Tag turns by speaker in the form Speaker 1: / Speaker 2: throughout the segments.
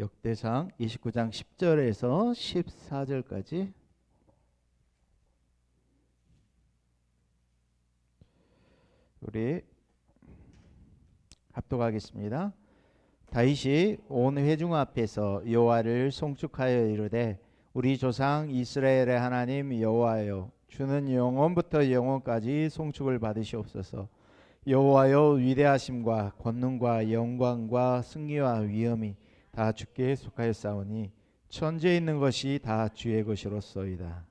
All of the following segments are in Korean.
Speaker 1: 역대상 29장 10절에서 14절까지 우리 합독하겠습니다. 다윗이 온 회중 앞에서 여호와를 송축하여 이르되 우리 조상 이스라엘의 하나님 여호와여, 주는 영원부터 영원까지 송축을 받으시옵소서. 여호와여, 위대하심과 권능과 영광과 승리와 위엄이 다 주께 속하였사오니 천지에 있는 것이 다 주의 것이로소이다.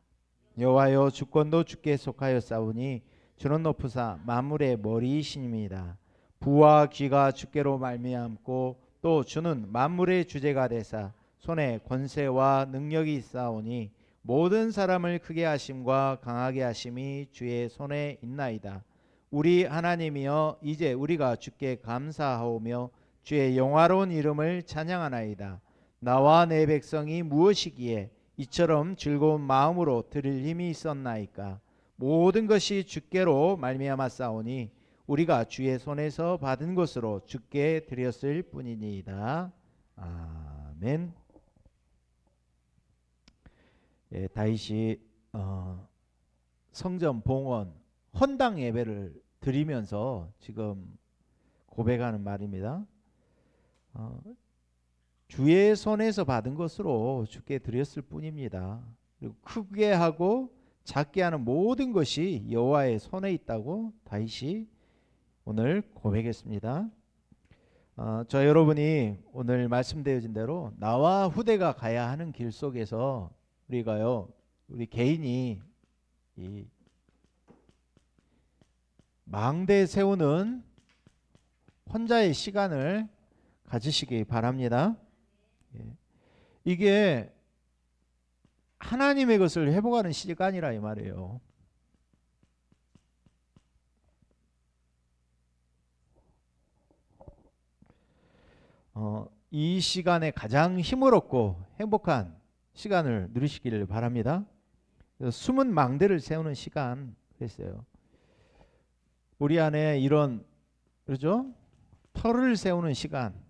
Speaker 1: 여호와여, 주권도 주께 속하였사오니 주는 높으사 만물의 머리이시니이다. 부와 귀가 주께로 말미암고 또 주는 만물의 주제가 되사 손에 권세와 능력이 있사오니 모든 사람을 크게 하심과 강하게 하심이 주의 손에 있나이다. 우리 하나님이여, 이제 우리가 주께 감사하오며 주의 영화로운 이름을 찬양하나이다. 나와 내 백성이 무엇이기에 이처럼 즐거운 마음으로 드릴 힘이 있었나이까. 모든 것이 주께로 말미암았사오니 우리가 주의 손에서 받은 것으로 주께 드렸을 뿐이니이다. 아멘. 예, 다윗이 성전 봉헌 헌당 예배를 드리면서 지금 고백하는 말입니다. 주의 손에서 받은 것으로 주께 드렸을 뿐입니다. 그리고 크게 하고 작게 하는 모든 것이 여호와의 손에 있다고 다윗이 오늘 고백했습니다. 저 여러분이 오늘 말씀드린 대로 나와 후대가 가야 하는 길 속에서 우리 개인이 이 망대 세우는 혼자의 시간을 가지시기 바랍니다. 이게 하나님의 것을 회복하는 시간이라 이 말이에요. 이 시간에 가장 힘을 얻고 행복한 시간을 누리시기를 바랍니다. 숨은 망대를 세우는 시간 그랬어요. 우리 안에 이런 그렇죠? 터를 세우는 시간.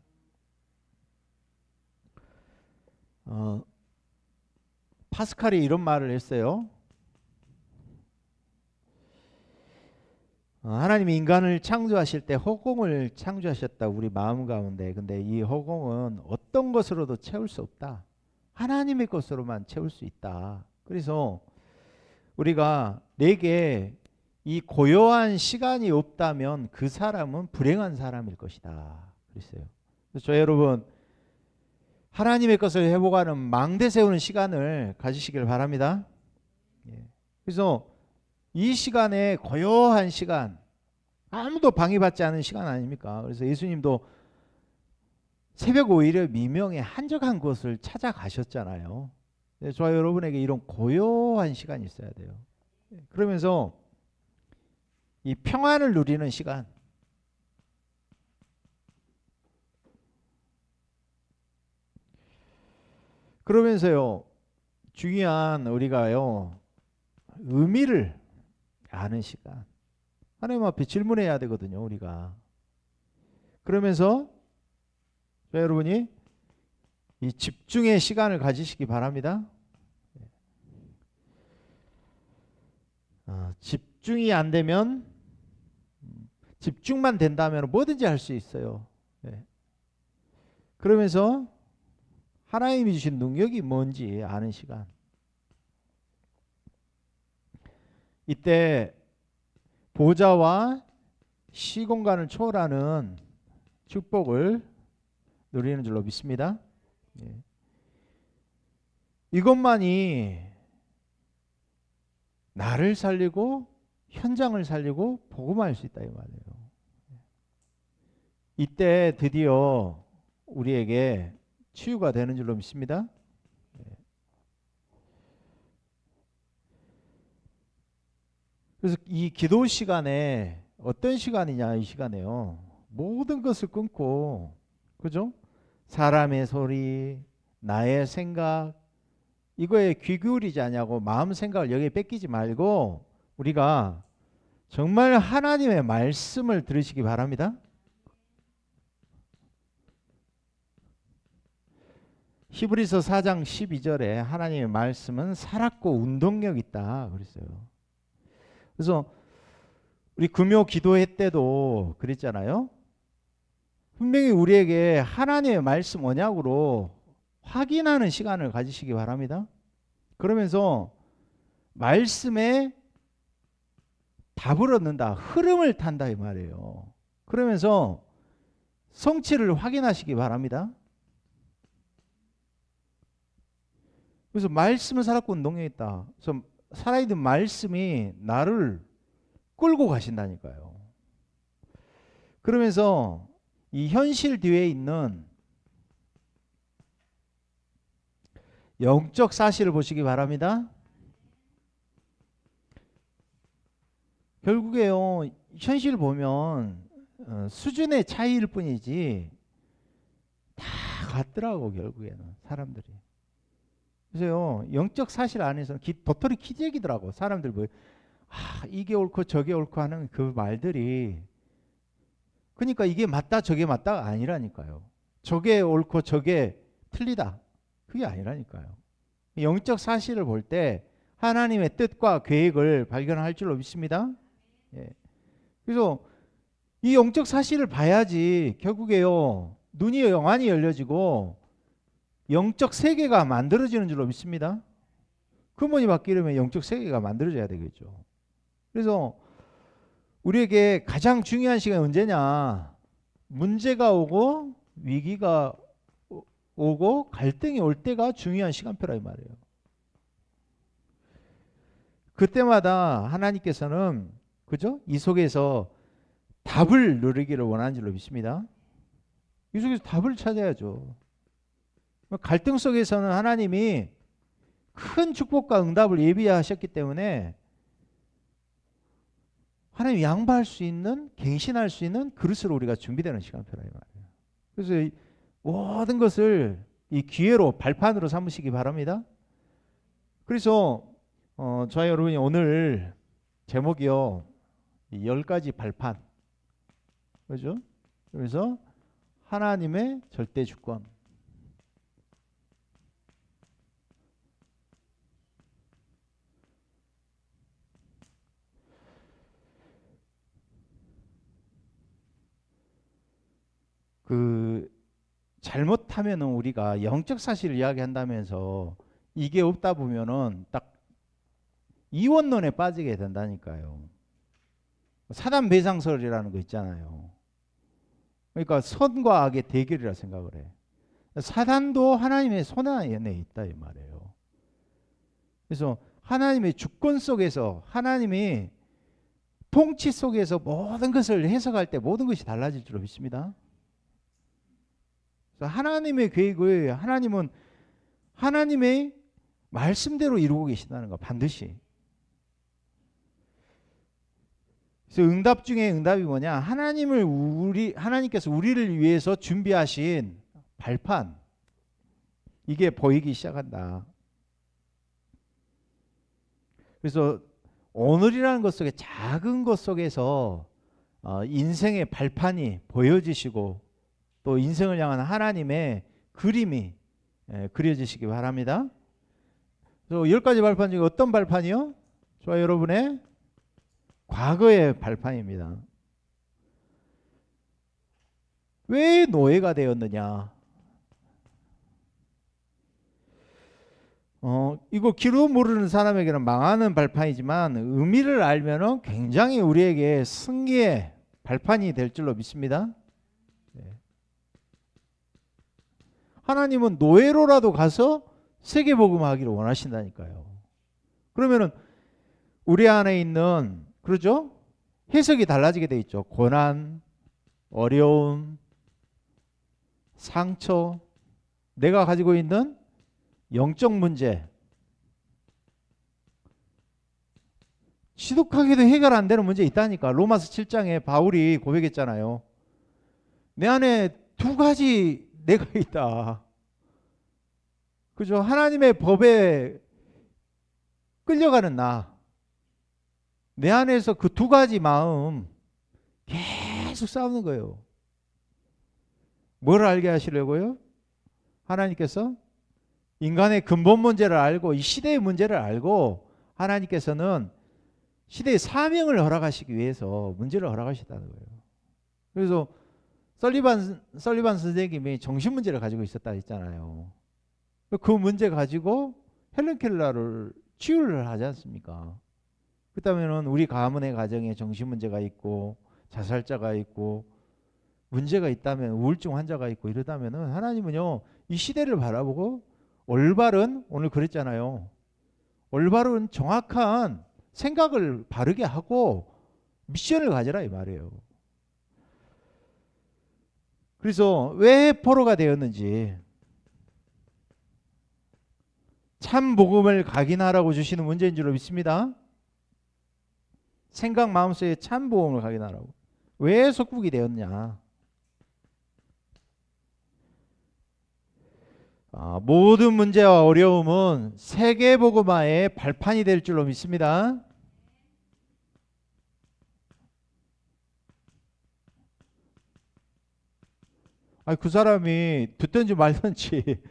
Speaker 1: 파스칼이 이런 말을 했어요. 하나님이 인간을 창조하실 때 허공을 창조하셨다, 우리 마음 가운데. 근데 이 허공은 어떤 것으로도 채울 수 없다. 하나님의 것으로만 채울 수 있다. 그래서 우리가 내게 이 고요한 시간이 없다면 그 사람은 불행한 사람일 것이다. 그랬어요. 그래서 저 여러분, 하나님의 것을 회복하는 망대 세우는 시간을 가지시길 바랍니다. 그래서 이 시간에 고요한 시간, 아무도 방해받지 않은 시간 아닙니까? 그래서 예수님도 새벽 5일에 미명에 한적한 곳을 찾아가셨잖아요. 저와 여러분에게 이런 고요한 시간이 있어야 돼요. 그러면서 이 평안을 누리는 시간, 그러면서요 중요한 우리가요 의미를 아는 시간, 하나님 앞에 질문해야 되거든요 우리가. 그러면서 여러분이 이 집중의 시간을 가지시기 바랍니다. 집중이 안 되면, 집중만 된다면 뭐든지 할 수 있어요. 그러면서 하나님이 주신 능력이 뭔지 아는 시간. 이때 보좌와 시공간을 초월하는 축복을 누리는 줄로 믿습니다. 이것만이 나를 살리고 현장을 살리고 복음할 수 있다 이 말이에요. 이때 드디어 우리에게 치유가 되는 줄로 믿습니다. 그래서 이 기도 시간에 어떤 시간이냐, 이 시간에요 모든 것을 끊고, 그죠? 사람의 소리, 나의 생각, 이거에 귀 기울이지 않냐고 마음 생각을 여기에 뺏기지 말고 우리가 정말 하나님의 말씀을 들으시기 바랍니다. 히브리서 4장 12절에 하나님의 말씀은 살았고 운동력 있다 그랬어요. 그래서 우리 금요 기도회 때도 그랬잖아요. 분명히 우리에게 하나님의 말씀 언약으로 확인하는 시간을 가지시기 바랍니다. 그러면서 말씀에 답을 얻는다, 흐름을 탄다 이 말이에요. 그러면서 성취를 확인하시기 바랍니다. 그래서 말씀은 살았고 운동력이 있다. 그래서 살아있는 말씀이 나를 끌고 가신다니까요. 그러면서 이 현실 뒤에 있는 영적 사실을 보시기 바랍니다. 결국에요, 현실을 보면 수준의 차이일 뿐이지 다 같더라고 결국에는 사람들이. 그래서요, 영적 사실 안에서는 도토리 키재기더라고. 사람들 뭐 이게 옳고 저게 옳고 하는 그 말들이, 그러니까 이게 맞다 저게 맞다가 아니라니까요. 저게 옳고 저게 틀리다 그게 아니라니까요. 영적 사실을 볼 때 하나님의 뜻과 계획을 발견할 줄로 믿습니다. 예. 그래서 이 영적 사실을 봐야지 결국에요, 눈이 영안이 열려지고 영적 세계가 만들어지는 줄로 믿습니다. 근본이 바뀌려면 영적 세계가 만들어져야 되겠죠. 그래서 우리에게 가장 중요한 시간이 언제냐? 문제가 오고 위기가 오고 갈등이 올 때가 중요한 시간표라 이 말이에요. 그때마다 하나님께서는 그죠? 이 속에서 답을 누리기를 원하는 줄로 믿습니다. 이 속에서 답을 찾아야죠. 갈등 속에서는 하나님이 큰 축복과 응답을 예비하셨기 때문에 하나님 양보할 수 있는, 갱신할 수 있는 그릇으로 우리가 준비되는 시간표라 이 말이에요. 그래서 이 모든 것을 이 기회로, 발판으로 삼으시기 바랍니다. 그래서 저희 여러분이 오늘 제목이요, 10가지 발판, 그렇죠? 그래서 하나님의 절대 주권. 잘못하면은 우리가 영적 사실을 이야기한다면서 이게 없다 보면은 딱 이원론에 빠지게 된다니까요. 사단 배상설이라는 거 있잖아요. 그러니까 선과 악의 대결이라 생각을 해. 사단도 하나님의 손 안에 있다 이 말이에요. 그래서 하나님의 주권 속에서, 하나님이 통치 속에서 모든 것을 해석할 때 모든 것이 달라질 줄로 믿습니다. 하나님의 계획을 하나님은 하나님의 말씀대로 이루고 계신다는 거 반드시. 그래서 응답 중에 응답이 뭐냐? 하나님께서 우리를 위해서 준비하신 발판, 이게 보이기 시작한다. 그래서 오늘이라는 것 속에, 작은 것 속에서 인생의 발판이 보여지시고 또 인생을 향한 하나님의 그림이 그려지시기 바랍니다. 그래서 10가지 발판 중에 어떤 발판이요? 저와 여러분의 과거의 발판입니다. 왜 노예가 되었느냐? 이거 길도 모르는 사람에게는 망하는 발판이지만 의미를 알면은 굉장히 우리에게 승리의 발판이 될 줄로 믿습니다. 하나님은 노예로라도 가서 세계복음하기를 원하신다니까요. 그러면은 우리 안에 있는, 그렇죠? 해석이 달라지게 돼 있죠. 고난, 어려움, 상처, 내가 가지고 있는 영적 문제, 지독하게도 해결 안 되는 문제 있다니까. 로마서 7장에 바울이 고백했잖아요. 내 안에 두 가지 내가 있다. 그죠? 하나님의 법에 끌려가는 나, 내 안에서 그 두 가지 마음 계속 싸우는 거예요. 뭘 알게 하시려고요? 하나님께서 인간의 근본 문제를 알고 이 시대의 문제를 알고 하나님께서는 시대의 사명을 허락하시기 위해서 문제를 허락하셨다는 거예요. 그래서 설리반 선생님이 정신 문제를 가지고 있었다 했잖아요. 그 문제 가지고 헬렌 켈러를 치유를 하지 않습니까? 그렇다면 우리 가문의 가정에 정신 문제가 있고 자살자가 있고 문제가 있다면 우울증 환자가 있고 이러다면 하나님은요 이 시대를 바라보고 올바른, 오늘 그랬잖아요, 올바른 정확한 생각을 바르게 하고 미션을 가져라 이 말이에요. 그래서 왜 포로가 되었는지, 참 복음을 각인하라고 주시는 문제인 줄로 믿습니다. 생각 마음속에 참 복음을 각인하라고. 왜 속국이 되었냐? 모든 문제와 어려움은 세계 복음화의 발판이 될 줄로 믿습니다. 그 사람이 듣든지 말든지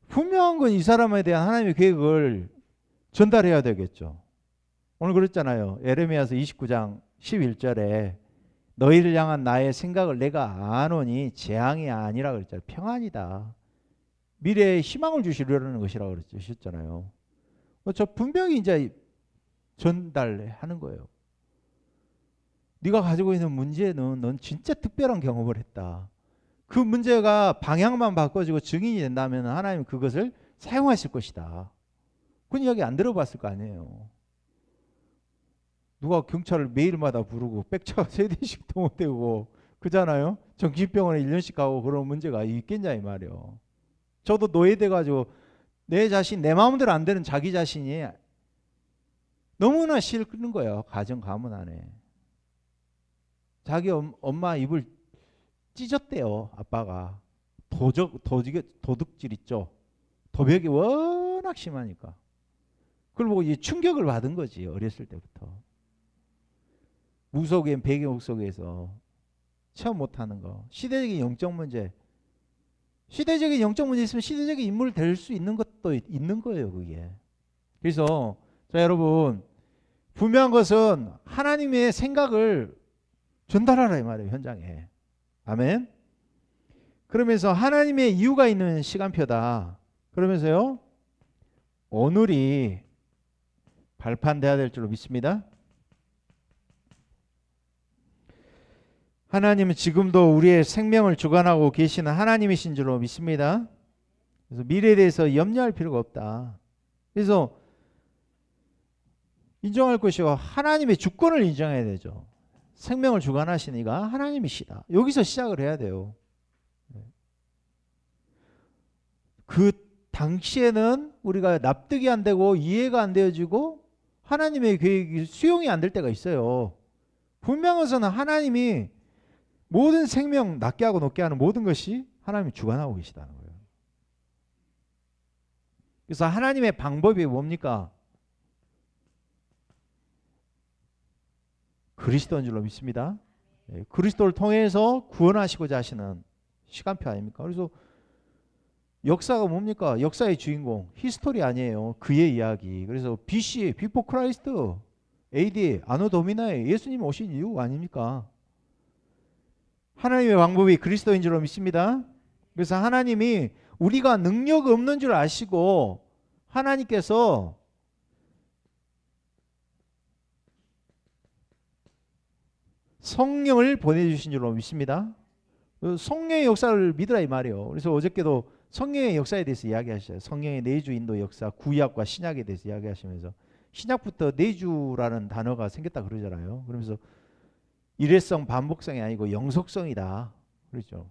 Speaker 1: 분명한 건 이 사람에 대한 하나님의 계획을 전달해야 되겠죠. 오늘 그랬잖아요. 예레미야서 29장 11절에 너희를 향한 나의 생각을 내가 아노니 재앙이 아니라 그랬잖아요. 평안이다. 미래에 희망을 주시려는 것이라고 그러셨잖아요. 저 분명히 이제 전달하는 거예요. 네가 가지고 있는 문제는 넌 진짜 특별한 경험을 했다. 그 문제가 방향만 바꿔지고 증인이 된다면 하나님은 그것을 사용하실 것이다. 그런 이야기 안 들어봤을 거 아니에요. 누가 경찰을 매일마다 부르고 백차가 3대씩도 못 되고 그잖아요. 정신병원에 1년씩 가고 그런 문제가 있겠냐 이 말이에요. 저도 노예돼가지고 내 자신, 내 마음대로 안 되는 자기 자신이 너무나 싫은 거예요. 가정 가문 안에. 자기 엄마 입을 찢었대요. 아빠가. 도둑질 있죠. 도벽이 워낙 심하니까. 그걸 보고 이제 충격을 받은 거지. 어렸을 때부터. 무속인 배경 속에서 체험 못하는 거. 시대적인 영적 문제. 시대적인 영적 문제 있으면 시대적인 인물 될 수 있는 것도 있는 거예요. 그게. 그래서 자 여러분, 분명한 것은 하나님의 생각을 전달하라 이 말이에요. 현장에. 아멘. 그러면서 하나님의 이유가 있는 시간표다. 그러면서요 오늘이 발판돼야 될 줄로 믿습니다. 하나님은 지금도 우리의 생명을 주관하고 계시는 하나님이신 줄로 믿습니다. 그래서 미래에 대해서 염려할 필요가 없다. 그래서 인정할 것이고 하나님의 주권을 인정해야 되죠. 생명을 주관하시는 이가 하나님이시다. 여기서 시작을 해야 돼요. 그 당시에는 우리가 납득이 안 되고 이해가 안 되어지고 하나님의 계획이 수용이 안 될 때가 있어요. 분명한 것은 하나님이 모든 생명 낫게 하고 높게 하는 모든 것이 하나님이 주관하고 계시다는 거예요. 그래서 하나님의 방법이 뭡니까? 그리스도인 줄로 믿습니다. 그리스도를 통해서 구원하시고자 하시는 시간표 아닙니까? 그래서 역사가 뭡니까? 역사의 주인공 히스토리 아니에요. 그의 이야기. 그래서 BC, 비포 크라이스트, AD, 아노 도미나에 예수님 오신 이유 아닙니까? 하나님의 방법이 그리스도인 줄로 믿습니다. 그래서 하나님이 우리가 능력 없는 줄 아시고 하나님께서 성령을 보내주신 줄로 믿습니다. 성령의 역사를 믿으라 이 말이에요. 그래서 어저께도 성령의 역사에 대해서 이야기하셨어요. 성령의 내주 인도 역사, 구약과 신약에 대해서 이야기하시면서 신약부터 내주라는 단어가 생겼다 그러잖아요. 그러면서 일회성, 반복성이 아니고 영속성이다. 그렇죠.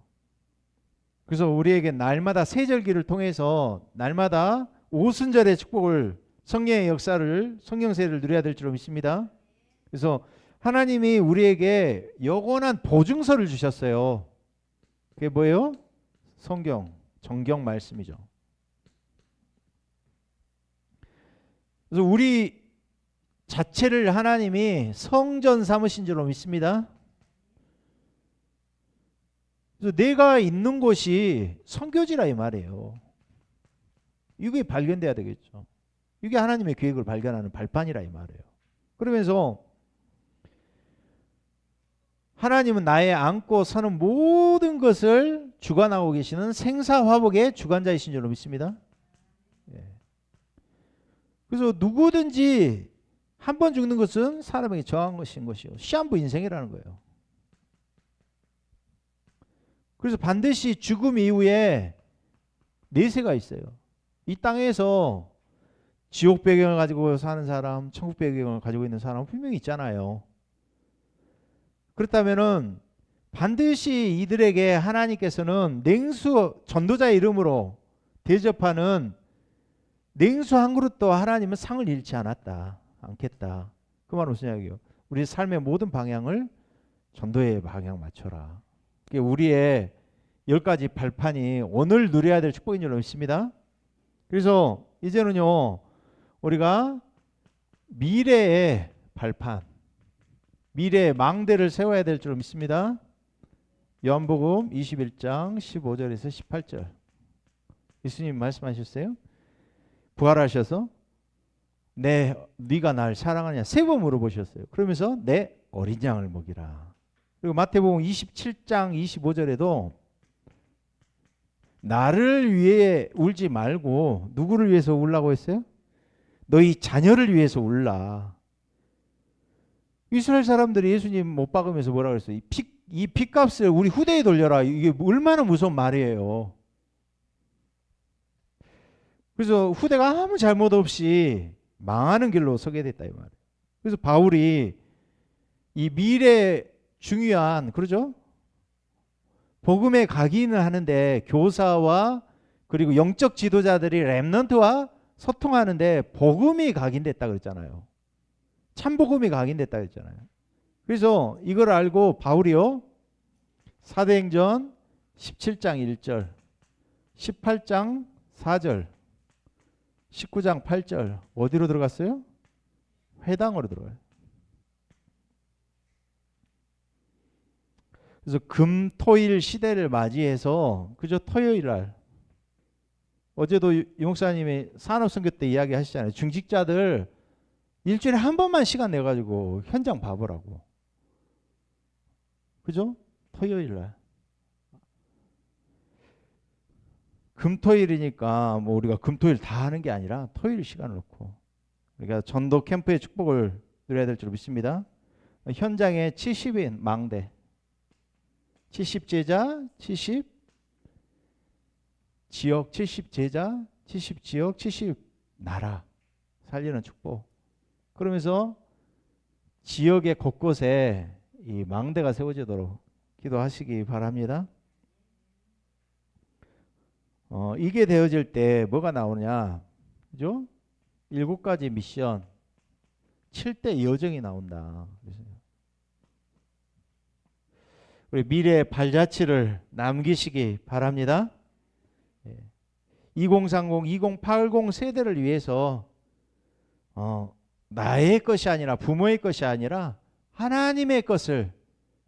Speaker 1: 그래서 우리에게 날마다 세절기를 통해서 날마다 오순절의 축복을, 성령의 역사를, 성령세를 누려야 될 줄로 믿습니다. 그래서 하나님이 우리에게 영원한 보증서를 주셨어요. 그게 뭐예요? 성경, 정경 말씀이죠. 그래서 우리 자체를 하나님이 성전 삼으신 줄로 믿습니다. 그래서 내가 있는 곳이 성교지라 이 말이에요. 이게 발견돼야 되겠죠. 이게 하나님의 계획을 발견하는 발판이라 이 말이에요. 그러면서 하나님은 나의 안고 서는 모든 것을 주관하고 계시는 생사화복의 주관자이신 줄로 믿습니다. 그래서 누구든지 한 번 죽는 것은 사람에게 정한 것인 것이요. 시한부 인생이라는 거예요. 그래서 반드시 죽음 이후에 내세가 있어요. 이 땅에서 지옥 배경을 가지고 사는 사람, 천국 배경을 가지고 있는 사람은 분명히 있잖아요. 그렇다면은 반드시 이들에게 하나님께서는 냉수 전도자의 이름으로 대접하는 냉수 한 그릇도 하나님은 상을 잃지 않겠다. 그 말은 무슨 이야기예요? 우리 삶의 모든 방향을 전도의 방향 맞춰라. 우리의 10가지 발판이 오늘 누려야 될 축복인 줄로 믿습니다. 그래서 이제는요, 우리가 미래의 발판, 미래의 망대를 세워야 될 줄로 믿습니다. 요한복음 21장 15절에서 18절. 예수님 말씀하셨어요. 부활하셔서 네가 날 사랑하냐 3번 물어보셨어요. 그러면서 내 어린 양을 먹이라. 그리고 마태복음 27장 25절에도 나를 위해 울지 말고 누구를 위해서 울라고 했어요? 너희 자녀를 위해서 울라. 이스라엘 사람들이 예수님 못 박으면서 뭐라 그랬어요? 이 핏값을 우리 후대에 돌려라. 이게 얼마나 무서운 말이에요. 그래서 후대가 아무 잘못 없이 망하는 길로 서게 됐다 이 말이에요. 그래서 바울이 이 미래 중요한, 그러죠? 복음의 각인을 하는데 교사와 그리고 영적 지도자들이 렘넌트와 소통하는데 복음이 각인됐다 그랬잖아요. 참복음이 각인됐다 그랬잖아요. 그래서 이걸 알고 바울이요, 사도행전 17장 1절, 18장 4절, 19장 8절 어디로 들어갔어요? 회당으로 들어가요. 그래서 금토일 시대를 맞이해서 그저 토요일 날, 어제도 유 목사님이 산업선교 때 이야기 하시잖아요. 중직자들 일주일에 한 번만 시간 내가지고 현장 봐보라고. 그죠? 토요일 날. 금토일이니까 뭐 우리가 금토일 다 하는 게 아니라 토요일 시간을 놓고 우리가 전도 캠프의 축복을 누려야 될 줄 믿습니다. 현장에 70인 망대, 70제자, 70 지역, 70제자, 70 지역, 70 나라 살리는 축복. 그러면서 지역의 곳곳에 이 망대가 세워지도록 기도하시기 바랍니다. 이게 되어질 때 뭐가 나오느냐, 그죠? 7가지 미션, 7대 여정이 나온다. 우리 미래의 발자취를 남기시기 바랍니다. 2030, 2080 세대를 위해서 나의 것이 아니라 부모의 것이 아니라 하나님의 것을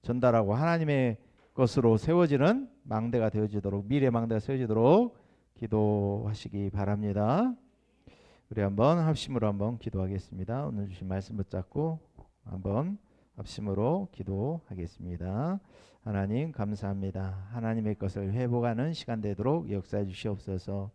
Speaker 1: 전달하고 하나님의 것으로 세워지는 망대가 되어지도록, 미래 망대가 세워지도록 기도하시기 바랍니다. 우리 한번 합심으로 한번 기도하겠습니다. 오늘 주신 말씀 붙잡고 한번 합심으로 기도하겠습니다. 하나님 감사합니다. 하나님의 것을 회복하는 시간 되도록 역사해 주시옵소서.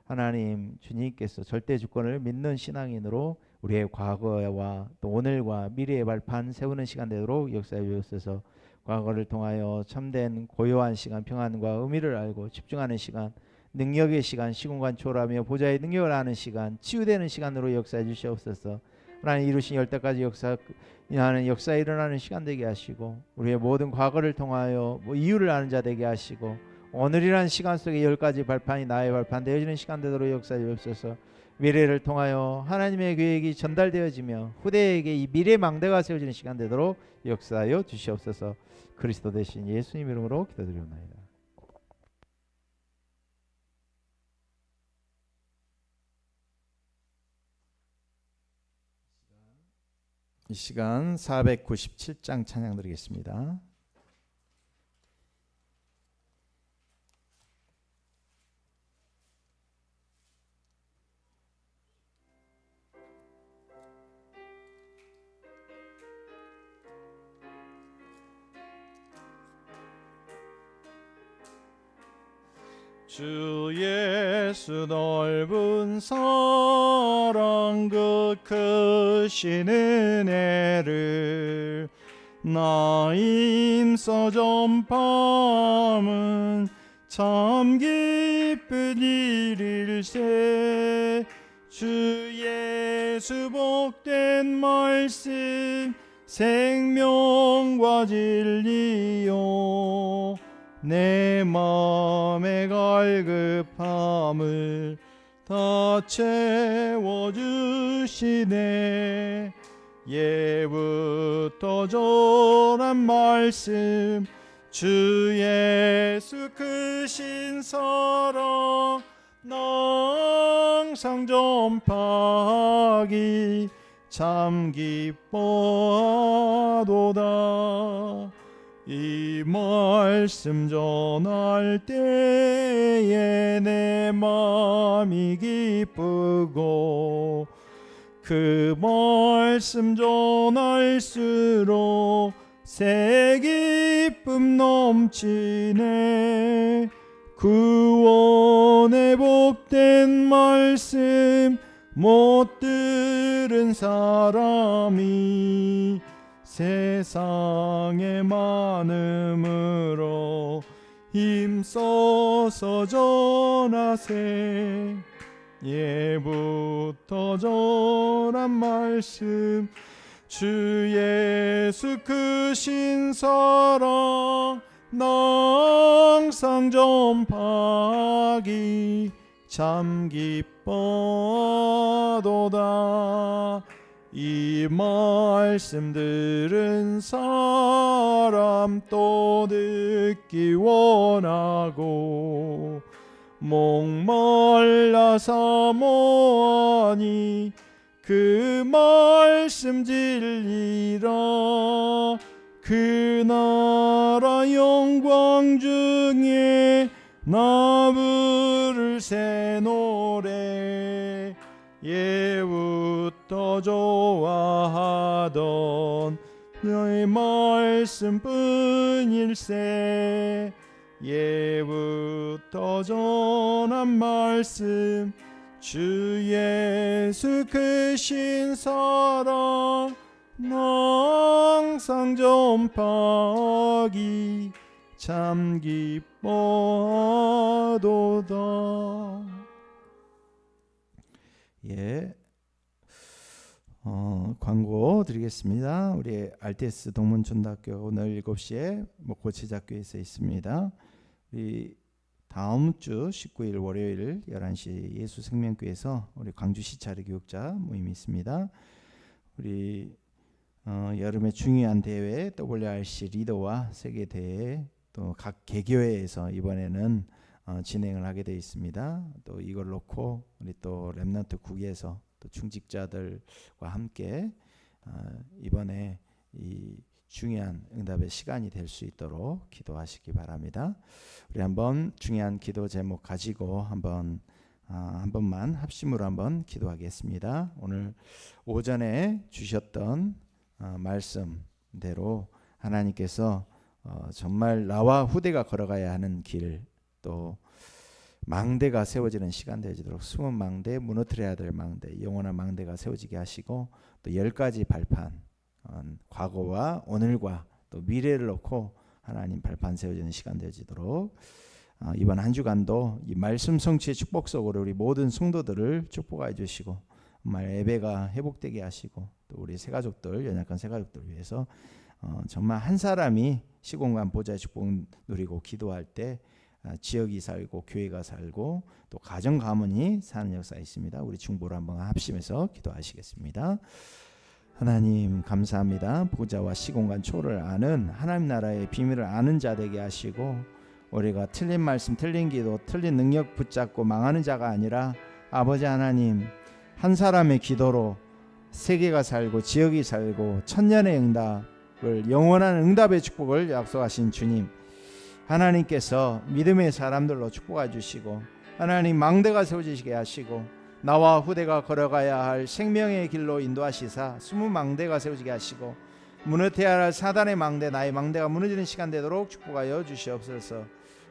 Speaker 1: 하나님, 주님께서 절대 주권을 믿는 신앙인으로 우리의 과거와 또 오늘과 미래의 발판 세우는 시간 되도록 역사해 주옵소서. 과거를 통하여 참된 고요한 시간, 평안과 의미를 알고 집중하는 시간, 능력의 시간, 시공간 초월하며 보좌의 능력을 아는 시간, 치유되는 시간으로 역사해 주시옵소서. 하나님, 이루신 열대까지 역사에 일어나는 시간 되게 하시고, 우리의 모든 과거를 통하여 이유를 아는 자 되게 하시고, 오늘이라는 시간 속에 10가지 발판이 나의 발판 되어지는 시간 되도록 역사해 주옵소서. 미래를 통하여 하나님의 계획이 전달되어지며 후대에게 이 미래 망대가 세워지는 시간 되도록 역사하여 주시옵소서. 그리스도 대신 예수님 이름으로 기도드리옵나이다. 이 시간 497장 찬양 드리겠습니다.
Speaker 2: 주 예수 넓은 사랑 그 크신 은혜를 나 힘써 전파함은 참 기쁜 일일세. 주 예수 복된 말씀 생명과 진리요 내 마음의 갈급함을 다 채워주시네. 예부터 전한 말씀 주 예수 크신 사랑 나 항상 전파하기 참 기뻐하도다. 이 말씀 전할 때에 내 마음이 기쁘고 그 말씀 전할수록 새 기쁨 넘치네. 구원의 복된 말씀 못 들은 사람이 세상에 많음으로 힘써서 전하세. 예부터 전한 말씀 주 예수 크신 사랑 나 항상 전파하기 참 기뻐하도다. 이 말씀 들은 사람 또 듣기 원하고 목말라 사모하니 그 말씀 진리라. 그 나라 영광 중에 나 부를 새 노래 예부터 좋아하던 너의 말씀뿐일세. 예부터 전한 말씀 주 예수 크신 사랑 나 항상 전파하기 참 기뻐하도다.
Speaker 1: 예, 광고 드리겠습니다. 우리 RTS 동문전도학교 오늘 7시에 고치작교에서 있습니다. 우리 다음 주 19일 월요일 11시 예수생명교회에서 우리 광주 시차례 교육자 모임이 있습니다. 우리 여름의 중요한 대회 WRC 리더와 세계대회 또 각 개교회에서 이번에는 진행을 하게 되어 있습니다. 또 이걸 놓고 우리 또 렘넌트 국에서 또 중직자들과 함께 이번에 이 중요한 응답의 시간이 될 수 있도록 기도하시기 바랍니다. 우리 한번 중요한 기도 제목 가지고 한 번만 합심으로 한번 기도하겠습니다. 오늘 오전에 주셨던 말씀대로 하나님께서 정말 나와 후대가 걸어가야 하는 길, 또 망대가 세워지는 시간 되도록 숨은 망대, 무너뜨려야 될 망대, 영원한 망대가 세워지게 하시고 또 10가지 발판, 과거와 오늘과 또 미래를 놓고 하나님 발판 세워지는 시간 되도록 이번 한 주간도 이 말씀 성취의 축복 속으로 우리 모든 성도들을 축복해 주시고 정말 예배가 회복되게 하시고 또 우리 새가족들, 연약한 새가족들 위해서 정말 한 사람이 시공간 보좌의 축복 누리고 기도할 때 지역이 살고 교회가 살고 또 가정 가문이 사는 역사가 있습니다. 우리 중보를 한번 합심해서 기도하시겠습니다. 하나님 감사합니다. 보좌와 시공간 초를 아는 하나님 나라의 비밀을 아는 자 되게 하시고 우리가 틀린 말씀, 틀린 기도, 틀린 능력 붙잡고 망하는 자가 아니라 아버지 하나님 한 사람의 기도로 세계가 살고 지역이 살고 천년의 응답을 영원한 응답의 축복을 약속하신 주님, 하나님께서 믿음의 사람들로 축복해 주시고 하나님 망대가 세워지게 하시고 나와 후대가 걸어가야 할 생명의 길로 인도하시사 숨은 망대가 세워지게 하시고 무너뜨려야 할 사단의 망대, 나의 망대가 무너지는 시간 되도록 축복하여 주시옵소서.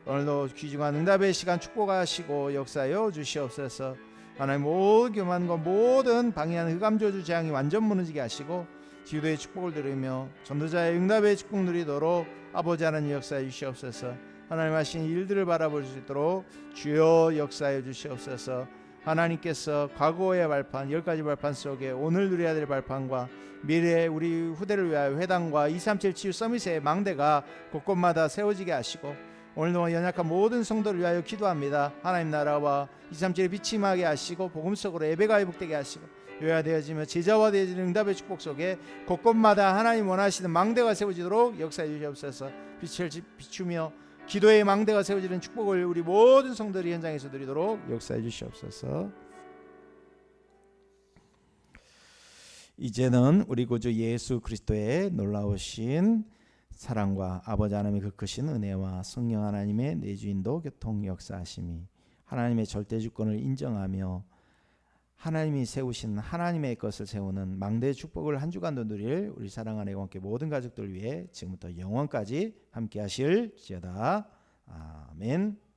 Speaker 1: 오늘도 귀중한 응답의 시간 축복하시고 역사하여 주시옵소서. 하나님 모든 교만과 모든 방해하는 흑암저주 재앙이 완전 무너지게 하시고 기도의 축복을 드리며 전도자의 응답의 축복 누리도록 아버지 하나님 역사해 주시옵소서. 하나님 하신 일들을 바라볼 수 있도록 주여 역사해 주시옵소서. 하나님께서 과거의 발판 10가지 발판 속에 오늘 누려야 될 발판과 미래의 우리 후대를 위하여 회당과 237 치유 서밋의 망대가 곳곳마다 세워지게 하시고 오늘도 연약한 모든 성도를 위하여 기도합니다. 하나님 나라와 237의 빛이 임하게 하시고 복음 속으로 예배가 회복되게 하시고 요야되어지며 제자화 되어지는 응답의 축복 속에 곳곳마다 하나님 원하시는 망대가 세워지도록 역사해 주시옵소서. 빛을 비추며 기도의 망대가 세워지는 축복을 우리 모든 성도들이 현장에서 드리도록 역사해 주시옵소서. 이제는 우리 구주 예수 그리스도의 놀라우신 사랑과 아버지 하나님의 그 크신 은혜와 성령 하나님의 내주인도 교통 역사하심이 하나님의 절대 주권을 인정하며 하나님이 세우신 하나님의 것을 세우는 망대의 축복을 한 주간도 누릴 우리 사랑하는 애공학교 모든 가족들 위해 지금부터 영원까지 함께 하실지어다. 아멘.